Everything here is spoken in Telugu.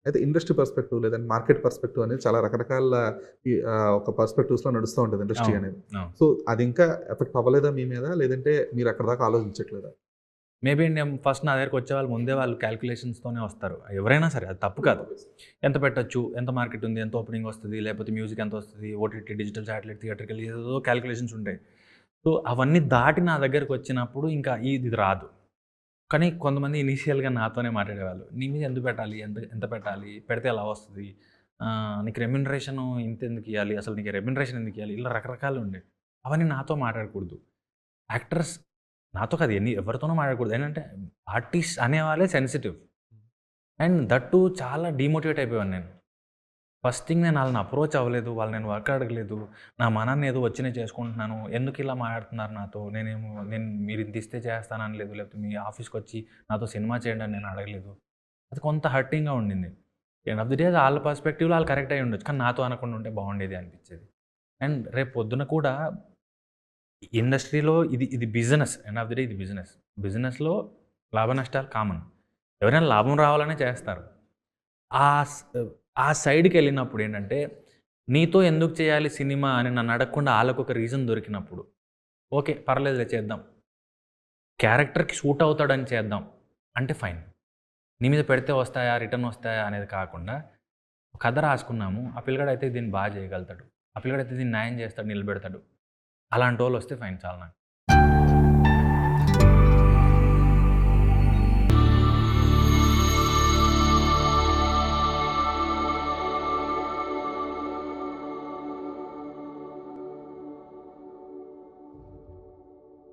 అయితే ఇండస్ట్రీ పర్స్పెక్టివ్ లేదంటే మార్కెట్ పర్స్పెక్టివ్ అనేది చాలా రకరకాల ఒక పర్స్పెక్టివ్స్‌లో నడుస్తూ ఉంటది ఇండస్ట్రీ అవును. అనేది. అవును. సో, అది ఇంకా ఎఫెక్ట్ అవ్వలేదా మీ మీద? లేదంటే మీరు అక్కడి దాకా ఆలోచించట్లేదా? మేబీ నేను ఫస్ట్ నా దగ్గరికొచ్చేవాళ్ళు ముందే వాళ్ళు క్యాలిక్యులేషన్స్‌తోనే వస్తారు. ఎవరైనా సరే అది తప్పు కాదు. ఎంత పెట్టొచ్చు? ఎంత మార్కెట్ ఉంది? ఎంత ఓపెనింగ్ వస్తది? లేకపోతే మ్యూజిక్ ఎంతొస్తది? ఓటీటీ, డిజిటల్, శాటిలైట్, థియేట్రికల్ ఏదేదో క్యాలిక్యులేషన్స్ ఉంటాయి. సో, అవన్నీ దాటి నా దగ్గరికొచ్చినప్పుడు ఇంకా ఇది రాదు. కానీ కొంతమంది ఇనీషియల్‌గా నాతోనే మాట్లాడేవాళ్ళు. నీ మీద ఎందుకు పెట్టాలి? ఎంత ఎంత పెట్టాలి? పెడితే ఎలా వస్తది? నీకు రెమ్యునరేషను ఇంతెందుకియ్యాలి? అసలు నీకు రెమ్యునరేషన్ ఎందుకియ్యాలి? ఇలా రకరకాలుండేవి. అవన్నీ నాతో మాట్లాడకూడదు. యాక్టర్స్ నాతో కాదు ఎవరితోనూ మాట్లాడకూడదు. ఏంటంటే ఆర్టిస్ట్ అనేవాళ్ళే సెన్సిటివ్. అండ్ దట్ టూ చాలా డీమోటివేట్ అయిపోయాను నేను. ఫస్ట్ థింగ్ నేను ఆళ్ళని అప్రోచ్ అవ్వలేదు. వాళ్ళు నేను వర్క్ అడగలేదు. నా మనాన్ని ఏదో వచ్చినయి చేసుకుంటున్నాను. ఎందుకిలా మాట్లాడుతున్నారు నాతో? నేను మీరింత ఇస్తే చేస్తాననలేదు. లేకపోతే మీ ఆఫీస్‌కొచ్చి నాతో సినిమా చేయండి అని నేను అడగలేదు. అది కొంత హర్టింగ్‌గా ఉండింది. ఎండ్ ఆఫ్ ది డే ఆళ్ళ పర్స్పెక్టివ్‌లో ఆళ్ళు కరెక్ట్ అయ్యి ఉండొచ్చు. కానీ నాతో అనకుండా ఉంటే బాగుండేది అనిపిచ్చేది. అండ్ రేపు పొద్దున కూడా ఇండస్ట్రీలో ఇది business. End of the day ఇది బిజినెస్. బిజినెస్‌లో లాభ నష్టాలు కామన్. ఎవరైనా లాభం రావాలనే చేస్తారు. ఆ స్ ఆ సైడ్‌కెళ్ళినప్పుడు ఏంటంటే, నీతో ఎందుకు చేయాలి సినిమా అని నన్ను అడగకుండా ఆళ్ళకొక రీజన్ దొరికినప్పుడు, ఓకే. పర్లేదులే చేద్దాం. క్యారెక్టర్‌కి సూట్ అవుతాడని చేద్దాం అంటే ఫైన్. నీ మీద పెడితే వస్తాయా? రిటర్న్ వస్తాయా? అనేది కాకుండా, కథ రాసుకున్నాము. ఆ పిల్లగాడైతే దీన్ని చేయగలుగుతాడు. ఆ పిల్లగాడైతే దీన్ని న్యాయం చేస్తాడు, నిలబెడతాడు. అలాంటోళ్ళొస్తే ఫైన్ చాలు నాకు.